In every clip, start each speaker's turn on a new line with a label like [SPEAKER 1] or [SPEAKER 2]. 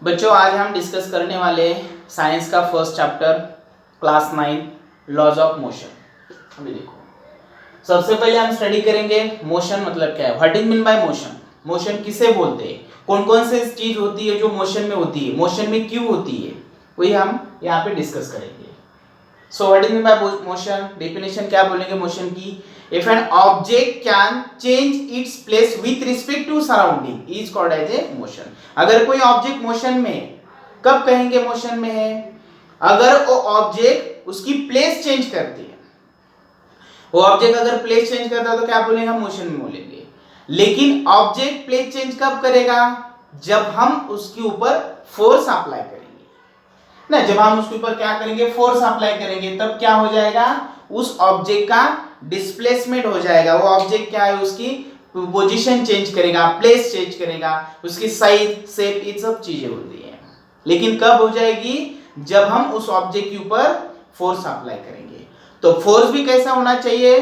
[SPEAKER 1] बच्चों आज हम डिस्कस करने वाले साइंस का first chapter class 9 laws of motion. अभी देखो, सबसे पहले हम स्टडी करेंगे मोशन मतलब क्या है, what is mean by motion. Motion किसे बोलते हैं, कौन कौन से चीज होती है जो मोशन में होती है, मोशन में क्यों होती है, वही हम यहाँ पे डिस्कस करेंगे। So what is mean by motion, definition क्या बोलेंगे मोशन की। If an object can change its place with respect to surrounding is called as a motion. अगर कोई ऑब्जेक्ट मोशन में, कब कहेंगे मोशन में है, अगर वो ऑब्जेक्ट उसकी प्लेस चेंज करती है। वो ऑब्जेक्ट अगर प्लेस चेंज करता है तो क्या बोलेंगे, हम मोशन में बोलेंगे। लेकिन ऑब्जेक्ट प्लेस चेंज कब करेगा, जब हम उसके ऊपर फोर्स अप्लाई करेंगे ना। जब हम उसके ऊपर क्या करेंगे, फोर्स अप्लाई करेंगे, तब क्या हो जाएगा, उस ऑब्जेक्ट का डिस्प्लेसमेंट हो जाएगा। वो ऑब्जेक्ट क्या है, उसकी पोजीशन चेंज करेगा, प्लेस चेंज करेगा, उसकी साइज शेप, ये सब चीजें होती है। लेकिन कब हो जाएगी, जब हम उस ऑब्जेक्ट के ऊपर फोर्स अप्लाई करेंगे। तो फोर्स भी कैसा होना चाहिए,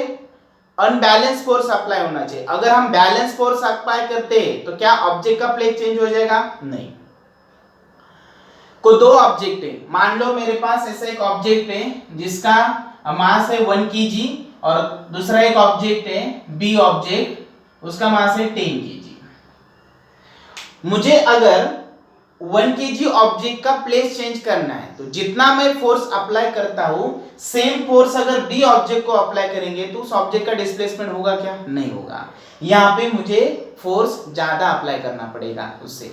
[SPEAKER 1] अनबैलेंस फोर्स अप्लाई होना चाहिए। अगर हम बैलेंस फोर्स अप्लाई करते हैं तो क्या ऑब्जेक्ट का प्लेस चेंज हो जाएगा, नहीं। को दो ऑब्जेक्ट है, मान लो मेरे पास ऐसा एक ऑब्जेक्ट है जिसका मास है 1 kg और दूसरा एक ऑब्जेक्ट है बी ऑब्जेक्ट, उसका मास है 10 kg। मुझे अगर 1 kg ऑब्जेक्ट का प्लेस चेंज करना है तो जितना मैं फोर्स अप्लाई करता हूं, सेम फोर्स अगर बी ऑब्जेक्ट को अप्लाई करेंगे तो उस ऑब्जेक्ट का डिस्प्लेसमेंट होगा क्या, नहीं होगा। यहां पे मुझे फोर्स ज्यादा अप्लाई करना पड़ेगा उससे,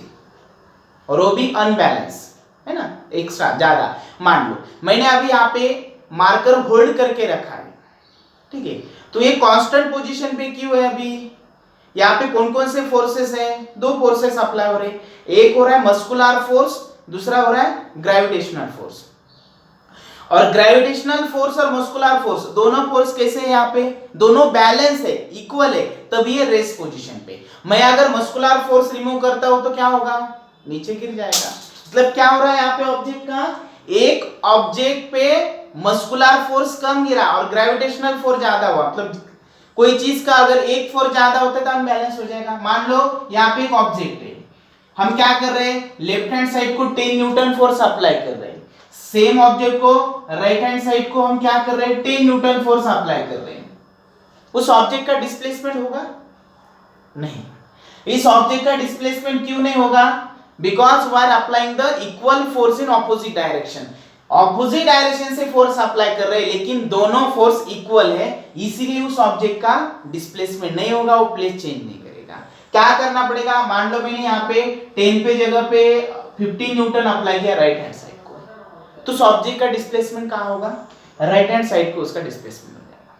[SPEAKER 1] और वो भी अनबैलेंस है ना, एक्स्ट्रा ज्यादा। मान लो मैंने अभी यहाँ पे मार्कर होल्ड करके रखा है, ठीक है, तो ये कांस्टेंट पोजीशन पे क्यों है। अभी यहाँ पे कौन कौन से फोर्सेस हैं, दो फोर्सेस अप्लाई हो रहे हैं। एक हो रहा है मस्कुलर फोर्स, दूसरा हो रहा है ग्रेविटेशनल फोर्स। और ग्रेविटेशनल फोर्स और मस्कुलर फोर्स दोनों फोर्स कैसे है, यहाँ पे दोनों बैलेंस है, इक्वल है, तभी ये रेस्ट पोजीशन पे। मैं अगर मस्कुलर फोर्स रिमूव करता हूं तो क्या होगा, नीचे गिर जाएगा। मतलब क्या हो रहा है यहाँ पे ऑब्जेक्ट का, एक ऑब्जेक्ट पे मस्कुलर फोर्स कम गिरा और ग्रेविटेशनल फोर्स ज्यादा हुआ। मतलब कोई चीज का अगर एक फोर्स ज्यादा होता है तो अनबैलेंस हो जाएगा। मान लो यहाँ पे एक ऑब्जेक्ट है, हम क्या कर रहे हैं, लेफ्ट हैंड साइड को 10 न्यूटन फोर्स अप्लाई कर रहे हैं। सेम ऑब्जेक्ट को राइट हैंड साइड को हम क्या कर रहे हैं, 10 न्यूटन फोर्स अप्लाई कर रहे हैं। उस ऑब्जेक्ट का डिस्प्लेसमेंट होगा, नहीं। इस ऑब्जेक्ट का डिस्प्लेसमेंट क्यों नहीं होगा, because we are applying the equal force in opposite direction. Opposite direction से फोर्स अप्लाई कर रहे हैं, लेकिन दोनों फोर्स इक्वल है, इसीलिए उस ऑब्जेक्ट का डिस्प्लेसमेंट नहीं होगा, वो प्लेस चेंज नहीं करेगा। क्या करना पड़ेगा, मान लो मैंने यहाँ पे 10 पे जगह पे 15 न्यूटन अप्लाई किया राइट हैंड साइड को, तो उस ऑब्जेक्ट का डिस्प्लेसमेंट कहाँ होगा, राइट हैंड साइड को उसका डिस्प्लेसमेंट हो जाएगा,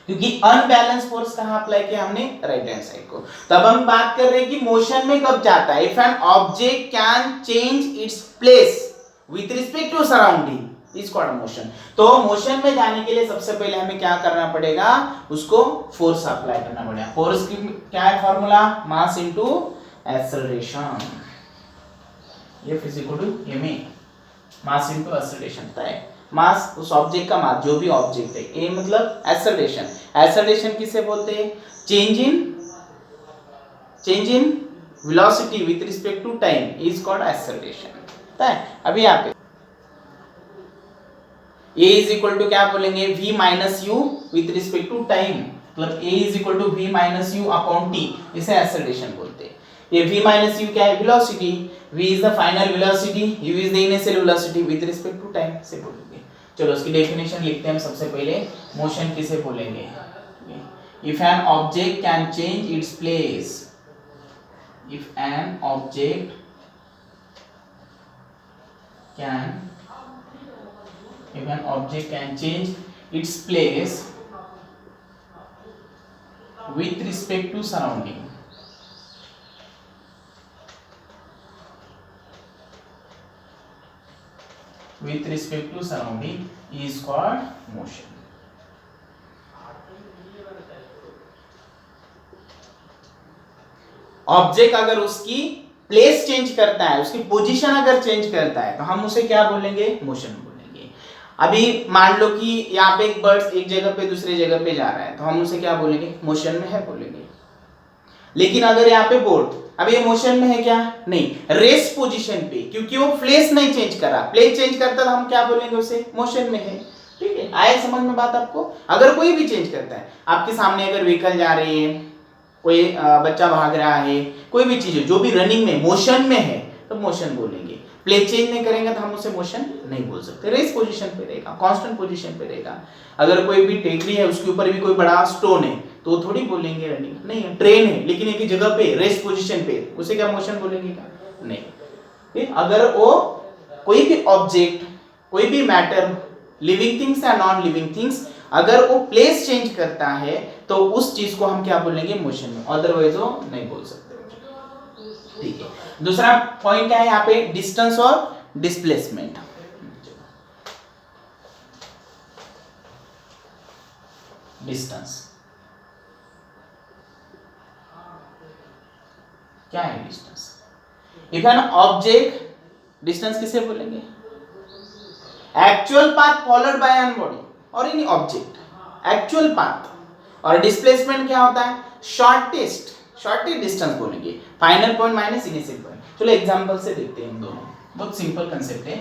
[SPEAKER 1] क्योंकि अनबैलेंस फोर्स कहाँ अप्लाई किया हमने, राइट हैंड साइड को। तब हम बात कर रहे हैं कि मोशन में कब जाता है, if an object can change its place with respect to surrounding is called motion. तो मोशन में जाने के लिए सबसे पहले हमें क्या करना पड़ेगा, उसको फोर्स अप्लाई करना पड़ेगा। फोर्स की क्या है formula, mass into acceleration. F is equal to ma, mass into acceleration. तय मास उस ऑब्जेक्ट का मास, जो भी ऑब्जेक्ट है, ए मतलब एक्सेलरेशन। एक्सेलरेशन किसे बोलते हैं, change in velocity with respect to time is called acceleration. अभी यहाँ पे a इज इक्वल टू क्या बोलेंगे, v minus U with respect to time, मतलब a is equal to v minus U upon t, इसे एक्सेलरेशन बोलते हैं। ये v माइनस यू क्या है, velocity, v is the final velocity, u is the initial velocity with respect to time से बोलेंगे। चलो उसकी डेफिनेशन लिखते हैं हम सबसे पहले। मोशन किसे बोलेंगे, if an object can change its place, if an object can change its place with respect to surrounding, is called motion. Object अगर उसकी प्लेस चेंज करता है, उसकी पोजीशन अगर चेंज करता है, तो हम उसे क्या बोलेंगे, मोशन बोलेंगे। अभी मान लो कि यहाँ पे एक बर्ड एक जगह पे दूसरे जगह पे जा रहा है, तो हम उसे क्या बोलेंगे, मोशन में है बोलेंगे। लेकिन अगर यहाँ पे बोर्ड, अब ये मोशन में है क्या? नहीं, रेस्ट पोजीशन पे, क्योंकि वो प्लेस नहीं चेंज कर रहा। प्लेस चेंज करता तो हम क्या बोलेंगे उसे? मोशन में है। ठीक है, आए समझ में बात आपको? अगर कोई भी चेंज करता है, आपके सामने अगर व्हीकल जा रही है, कोई बच्चा भाग रहा है, कोई भी चीज है जो भी रनिंग में मोशन में है, तो मोशन बोलेंगे। प्लेस चेंज नहीं करेंगे तो हम उसे मोशन नहीं बोल सकते। रेस्ट पोजीशन पे रहेगा, कांस्टेंट पोजीशन पे रहेगा। अगर कोई भी टेकरी है, उसके ऊपर भी कोई बड़ा स्टोन है, तो थोड़ी बोलेंगे रनिंग, नहीं है। ट्रेन है लेकिन एक ही जगह पे रेस्ट पोजीशन पे, उसे क्या मोशन बोलेंगे क्या? नहीं। ठीक? अगर वो कोई भी ऑब्जेक्ट, कोई भी मैटर, लिविंग थिंग्स या नॉन लिविंग थिंग्स, अगर वो प्लेस चेंज करता है तो उस चीज को हम क्या बोलेंगे? मोशन में, अदरवाइज वो नहीं बोल सकते। ठीक है, दूसरा पॉइंट क्या है यहाँ पे? डिस्टेंस और डिस्प्लेसमेंट। डिस्टेंस क्या है? Distance, if an object, distance किसे बोलेंगे? Actual path followed by an body और एनी ऑब्जेक्ट, एक्चुअल पाथ। और डिस्प्लेसमेंट क्या होता है? शॉर्टेस्ट डिस्टेंस बोलेंगे। Final point minus initial point. चलो एग्जांपल से देखते हैं हम दोनों, बहुत सिंपल कंसेप्ट है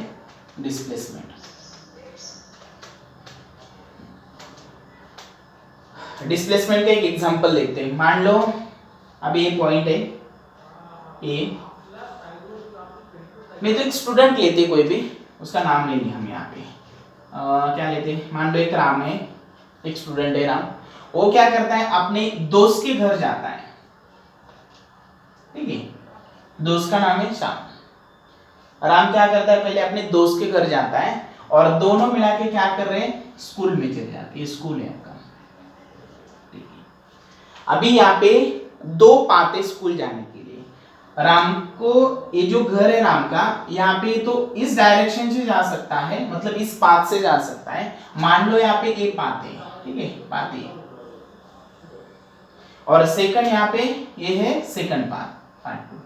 [SPEAKER 1] डिस्प्लेसमेंट। डिस्प्लेसमेंट का एक एग्जांपल देखते हैं। मान लो अभी ये पॉइंट है ए, नहीं तो एक स्टूडेंट लेते कोई भी, उसका नाम लेंगे हम यहाँ पे। क्या लेते हैं? मान लो एक राम है, एक स्टूडेंट है राम। वो क्या करता है? अपने दोस्त के घर जाता है। ठीक है, दोस्त का नाम है श्याम। राम क्या करता है? पहले अपने दोस्त के घर जाता है और दोनों मिला के क्या कर रहे हैं? स्कूल में चले जाते हैं। स्कूल है आपका। ठीक है, अभी यहाँ पे दो पाथ है स्कूल जाने के लिए। राम को, ये जो घर है राम का, यहाँ पे तो इस डायरेक्शन से जा सकता है, मतलब इस पाथ से जा सकता है। मान लो यहाँ पे एक पाथ है, ठीक है, पाथ है, और सेकंड यहाँ पे ये है सेकंड पाथ, पार्ट 2।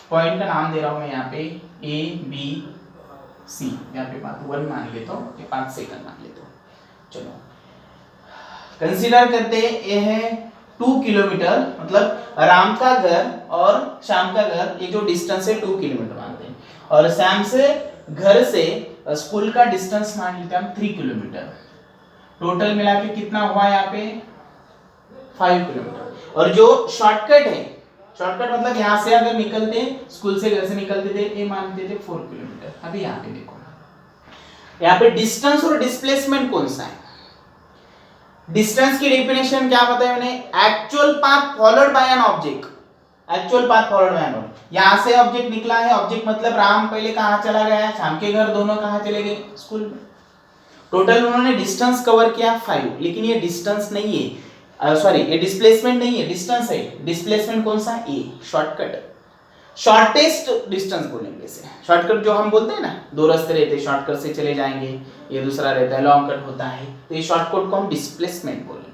[SPEAKER 1] पॉइंट का नाम दे रहा हूं मैं यहाँ पे ए बी सी। यहाँ पे पाथ 1 मान लेता हूँ, ये पाथ सेकंड मान लेता हूँ। चलो कंसीडर करते हैं, ये है 2 किलोमीटर, मतलब राम का घर और श्याम का घर, ये जो डिस्टेंस है 2 किलोमीटर मानते हैं। और श्याम से घर से स्कूल का डिस्टेंस मान लेते हैं हम 3 किलोमीटर। टोटल मिला के कितना हुआ यहाँ पे? 5 किलोमीटर। और जो शॉर्टकट है, शॉर्टकट मतलब यहाँ से अगर निकलते, स्कूल से, घर से निकलते थे, ये मानते थे 4 किलोमीटर। अभी यहाँ पे देखो, यहाँ पे डिस्टेंस और डिस्प्लेसमेंट कौन सा है? डिस्टेंस की डेफिनेशन क्या बताया मैंने? Actual path followed by an object. Actual path followed by an object, यहां से ऑब्जेक्ट निकला है। ऑब्जेक्ट मतलब राम पहले कहां चला गया? श्याम के घर। दोनों कहां चले गए? स्कूल में। टोटल उन्होंने डिस्टेंस कवर किया 5, लेकिन ये डिस्टेंस नहीं है, सॉरी ये डिस्प्लेसमेंट नहीं है, डिस्टेंस है। डिस्प्लेसमेंट कौन सा? ए, शॉर्टकट, शॉर्टेस्ट डिस्टेंस बोलेंगे इसे। शॉर्टकट जो हम बोलते हैं ना, 2 रास्ते रहते हैं, शॉर्टकट से चले जाएंगे, ये दूसरा रहता है लॉन्ग कट होता है, तो ये शॉर्टकट को हम डिस्प्लेसमेंट बोलेंगे।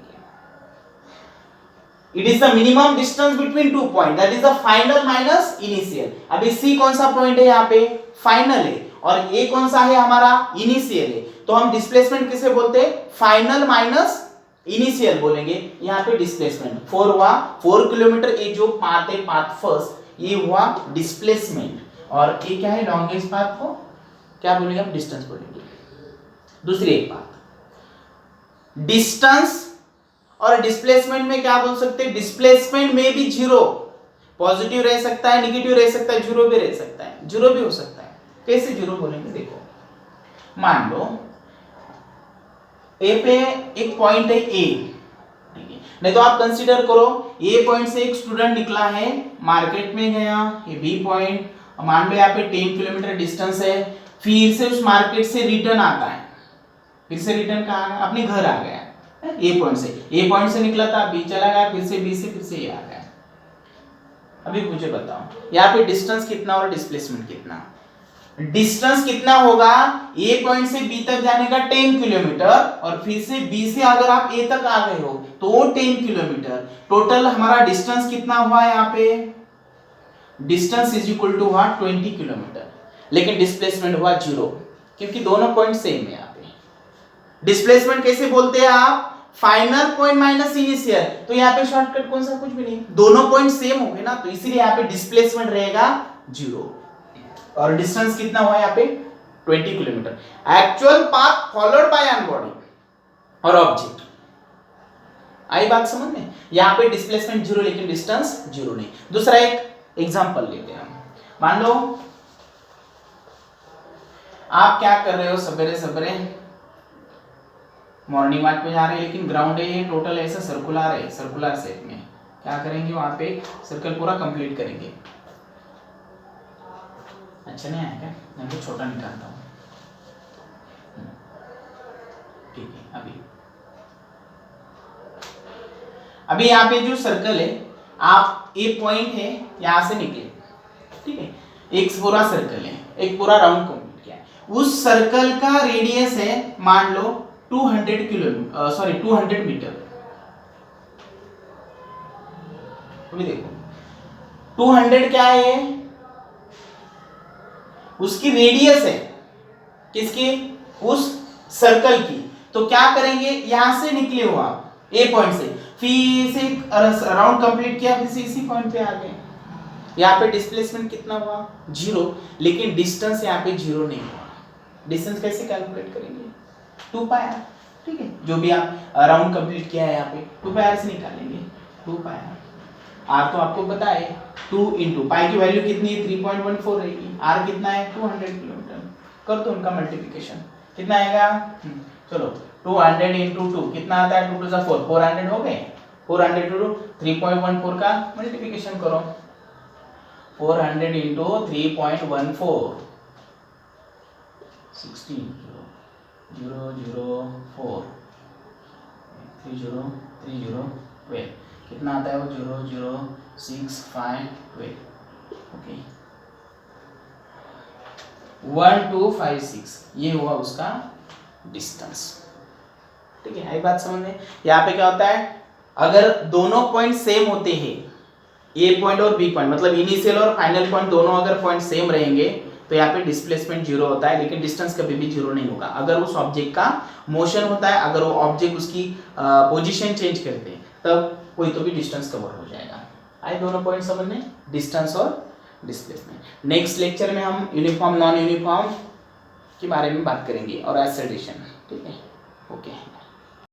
[SPEAKER 1] It is the minimum distance between 2 point, that is the final minus initial. अभी सी कौन सा पॉइंट है? यहाँ पे फाइनल है, और ए कौन सा है? हमारा इनिशियल है। तो हम डिस्प्लेसमेंट किसे बोलते हैं? फाइनल माइनस इनिशियल बोलेंगे। यहाँ पे डिस्प्लेसमेंट 4 हुआ, 4 किलोमीटर। ये जो पाथ है, पाथ फर्स्ट, ये हुआ डिस्प्लेसमेंट। और ये क्या है? लॉन्गेस्ट पाथ को क्या बोलेंगे हम? डिस्टेंस बोलेंगे। दूसरी एक बात, डिस्टेंस और डिस्प्लेसमेंट में क्या बोल सकते हैं? डिस्प्लेसमेंट में भी 0 पॉजिटिव रह सकता है, नेगेटिव रह सकता है, 0 भी रह सकता है, 0 भी हो सकता है। कैसे 0 बोलेंगे? देखो, मान लो ए पे एक पॉइंट है ए, नहीं तो आप कंसीडर करो ए पॉइंट से एक स्टूडेंट निकला है, मार्केट में गया, ये बी पॉइंट, मान लो यहाँ पे 10 किलोमीटर डिस्टेंस है, फिर से उस मार्केट से रिटर्न आता है, फिर से रिटर्न कहाँ गया? अपने घर आ गया। ए पॉइंट से निकला था, बी चला गया, फिर से बी से फिर से ये आ गया। अभी मुझे बताओ यहाँ पे डिस्टेंस कितना और डिस्प्लेसमेंट कितना? डिस्टेंस कितना होगा? ए पॉइंट से बी तक जाने का 10 किलोमीटर, और फिर से बी से अगर आप ए तक आ गए हो तो 10 किलोमीटर। टोटल हमारा डिस्टेंस कितना हुआ यहाँ पे? डिस्टेंस इज इक्वल टू हुआ 20 किलोमीटर, लेकिन डिस्प्लेसमेंट हुआ 0, क्योंकि दोनों पॉइंट सेम है यहाँ पे। डिस्प्लेसमेंट कैसे बोलते हैं आप? फाइनल पॉइंट माइनस इनिशियल, तो यहाँ पे शॉर्टकट कौन सा, कुछ भी नहीं, दोनों पॉइंट सेम हो गए ना, तो इसीलिए यहाँ पे डिस्प्लेसमेंट रहेगा 0 और डिस्टेंस कितना हुआ यहाँ पे 20 kilometre. Actual path followed by an body और ऑब्जेक्ट, आई बात समझ में, यहाँ पे डिस्प्लेसमेंट 0 लेकिन डिस्टेंस 0 नहीं। दूसरा एक एग्जांपल लेते हैं, मान लो आप क्या कर रहे हो, सवेरे सवेरे मॉर्निंग वॉक पे जा रहे हैं, लेकिन ग्राउंड है ये टोटल ऐसा सर्कुलर है, सर्कुलर शेप में, क्या करेंगे वहां पे सर्कल पूरा कंप्लीट करेंगे। अच्छा नहीं आया क्या, मैं तो छोटा निकालता हूँ, ठीक है। अभी यहाँ पे जो सर्कल है, आप ए पॉइंट है यहां से निकले, ठीक है, एक पूरा सर्कल है, एक पूरा राउंड कंप्लीट किया है, उस सर्कल का रेडियस है मान लो 200 मीटर। अभी देखो 200 क्या है, उसकी रेडियस है, किसकी, उस सर्कल की। तो क्या करेंगे, यहां से निकले हो आप ए पॉइंट से, फिर से राउंड कंप्लीट किया, फिर से इसी पॉइंट पे आ गए। यहाँ पे डिस्प्लेसमेंट कितना हुआ 0, लेकिन डिस्टेंस यहाँ पे 0 नहीं हुआ। डिस्टेंस कैसे कैलकुलेट करेंगे, 2 पाई आर, ठीक है, जो भी आप राउंड कंप्लीट किया है यहाँ पे 2 पाई आर से निकालेंगे, 2 पाई आर। आर तो आपको पता है 2 इंटू पाई की वैल्यू कितनी है 3.14 रहेगी, आर कितना है 200 किलोमीटर, कर दो उनका मल्टीप्लिकेशन, कितना आएगा, चलो 200 इंटू 2 कितना आता है, 2 टू 4, 400 हो गए, 400 टू 3.14 का मल्टीप्लिकेशन करो, 400 इंटू 3.14 16,004 3030 12 कितना आता है वो 0065 12, ओके 1256, ये हुआ उसका डिस्टेंस, ठीक है। आई बात समझ में। यहाँ पे क्या होता है, अगर दोनों पॉइंट सेम होते हैं, ए पॉइंट और बी पॉइंट, मतलब इनिशियल और फाइनल पॉइंट दोनों अगर पॉइंट सेम रहेंगे तो यहाँ पे डिस्प्लेसमेंट 0 होता है, लेकिन डिस्टेंस कभी भी 0 नहीं होगा। अगर उस ऑब्जेक्ट का मोशन होता है, अगर वो ऑब्जेक्ट उसकी पोजीशन चेंज करते हैं, तब कोई तो भी डिस्टेंस कवर हो जाएगा। आए दोनों पॉइंट समझने, डिस्टेंस और डिस्प्लेसमेंट। नेक्स्ट लेक्चर में हम यूनिफॉर्म नॉन यूनिफॉर्म के बारे में बात करेंगे और एसेलेरेशन, ठीक है, ओके।